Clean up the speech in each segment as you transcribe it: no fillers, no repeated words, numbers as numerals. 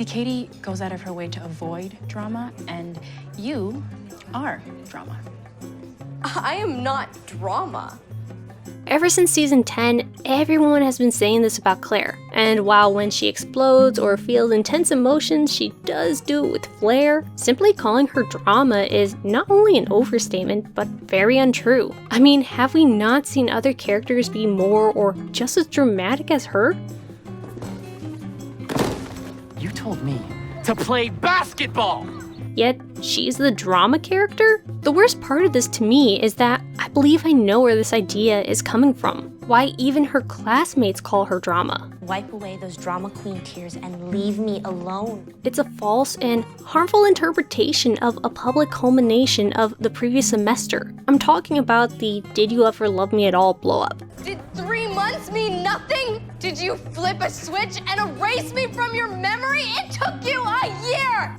See, Katie goes out of her way to avoid drama, and you are drama. I am not drama. Ever since season 10, everyone has been saying this about Clare, and while when she explodes or feels intense emotions, she does do it with flair, simply calling her drama is not only an overstatement, but very untrue. I mean, have we not seen other characters be more or just as dramatic as her? You told me to play basketball! Yet, she's the drama character? The worst part of this to me is that I believe I know where this idea is coming from. Why even her classmates call her drama. Wipe away those drama queen tears and leave me alone. It's a false and harmful interpretation of a public culmination of the previous semester. I'm talking about the "Did you ever love me at all" blow up. Did 3 months mean nothing? Did you flip a switch and erase me from your memory? It took you a year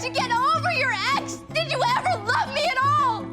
to get over your ex! Did you ever love me at all?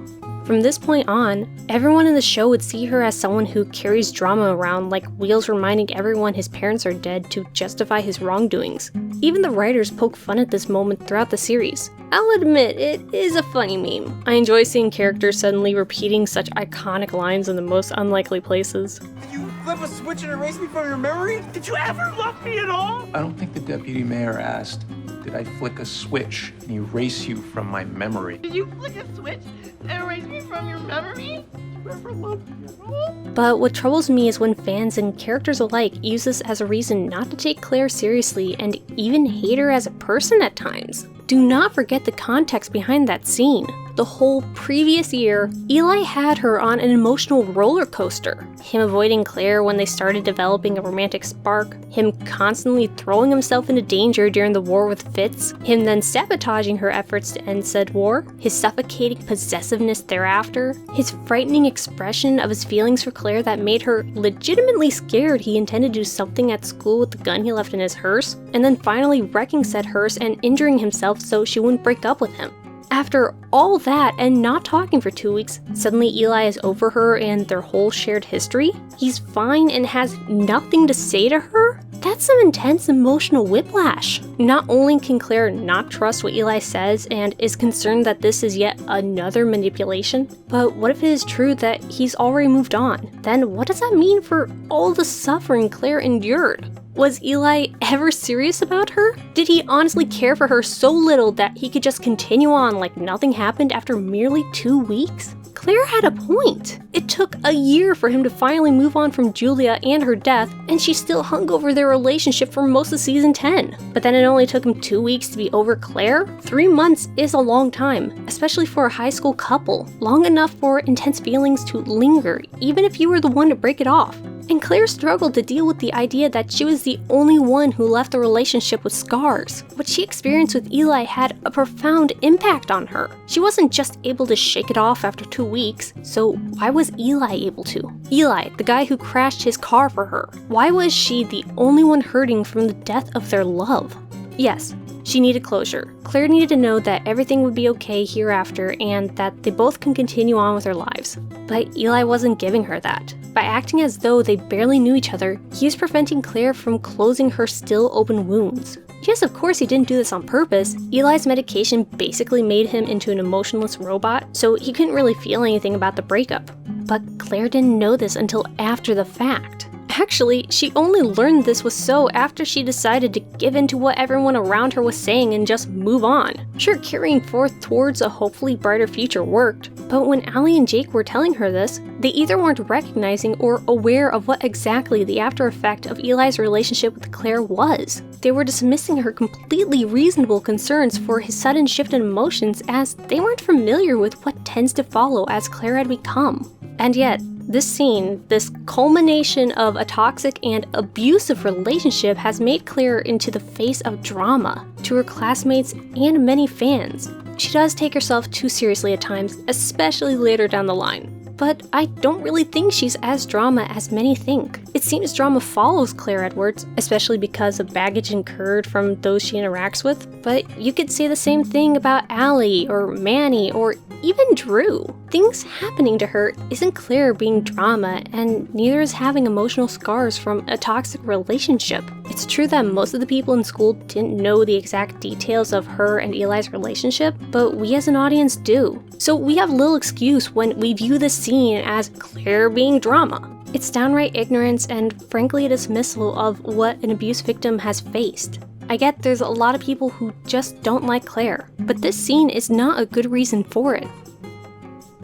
From this point on, everyone in the show would see her as someone who carries drama around like Wheels reminding everyone his parents are dead to justify his wrongdoings. Even the writers poke fun at this moment throughout the series. I'll admit, it is a funny meme. I enjoy seeing characters suddenly repeating such iconic lines in the most unlikely places. Did you flip a switch and erase me from your memory? Did you ever love me at all? I don't think the deputy mayor asked, did I flick a switch and erase you from my memory? Did you flick a switch and erase me from your memory? Did you ever love me at all? But what troubles me is when fans and characters alike use this as a reason not to take Clare seriously and even hate her as a person at times. Do not forget the context behind that scene. The whole previous year, Eli had her on an emotional roller coaster. Him avoiding Clare when they started developing a romantic spark, him constantly throwing himself into danger during the war with Fitz, him then sabotaging her efforts to end said war, his suffocating possessiveness thereafter, his frightening expression of his feelings for Clare that made her legitimately scared he intended to do something at school with the gun he left in his hearse, and then finally wrecking said hearse and injuring himself so she wouldn't break up with him. After all that and not talking for 2 weeks, suddenly Eli is over her and their whole shared history? He's fine and has nothing to say to her? That's some intense emotional whiplash. Not only can Clare not trust what Eli says and is concerned that this is yet another manipulation, but what if it is true that he's already moved on? Then what does that mean for all the suffering Clare endured? Was Eli ever serious about her? Did he honestly care for her so little that he could just continue on like nothing happened after merely 2 weeks? Clare had a point. It took a year for him to finally move on from Julia and her death, and she still hung over their relationship for most of season 10. But then it only took him 2 weeks to be over Clare? 3 months is a long time, especially for a high school couple. Long enough for intense feelings to linger, even if you were the one to break it off. And Clare struggled to deal with the idea that she was the only one who left the relationship with scars. What she experienced with Eli had a profound impact on her. She wasn't just able to shake it off after 2 weeks, so why was Eli able to? Eli, the guy who crashed his car for her. Why was she the only one hurting from the death of their love? Yes, she needed closure. Clare needed to know that everything would be okay hereafter and that they both can continue on with their lives. But Eli wasn't giving her that. By acting as though they barely knew each other, he was preventing Clare from closing her still open wounds. Yes, of course he didn't do this on purpose. Eli's medication basically made him into an emotionless robot, so he couldn't really feel anything about the breakup. But Clare didn't know this until after the fact. Actually, she only learned this was so after she decided to give in to what everyone around her was saying and just move on. Sure, carrying forth towards a hopefully brighter future worked, but when Allie and Jake were telling her this, they either weren't recognizing or aware of what exactly the after effect of Eli's relationship with Clare was. They were dismissing her completely reasonable concerns for his sudden shift in emotions as they weren't familiar with what tends to follow as Clare had become. And yet, this scene, this culmination of a toxic and abusive relationship has made Clare into the face of drama to her classmates and many fans. She does take herself too seriously at times, especially later down the line. but I don't really think she's as drama as many think. It seems drama follows Claire Edwards, especially because of baggage incurred from those she interacts with, but you could say the same thing about Allie, or Manny, or even Drew. Things happening to her isn't Claire being drama, and neither is having emotional scars from a toxic relationship. It's true that most of the people in school didn't know the exact details of her and Eli's relationship, but we as an audience do. So we have little excuse when we view this scene as Claire being drama. It's downright ignorance and frankly a dismissal of what an abuse victim has faced. I get there's a lot of people who just don't like Claire, but this scene is not a good reason for it.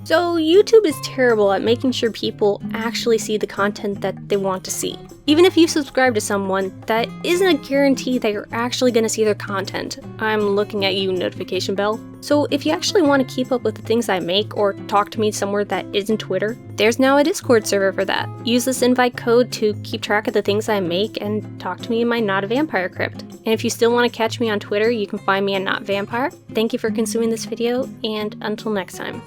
So YouTube is terrible at making sure people actually see the content that they want to see. Even if you subscribe to someone, that isn't a guarantee that you're actually going to see their content. I'm looking at you, notification bell. So if you actually want to keep up with the things I make or talk to me somewhere that isn't Twitter, there's now a Discord server for that. Use this invite code to keep track of the things I make and talk to me in my NotAVampyre crypt. And if you still want to catch me on Twitter, you can find me at NotAVampyre. Thank you for consuming this video, and until next time.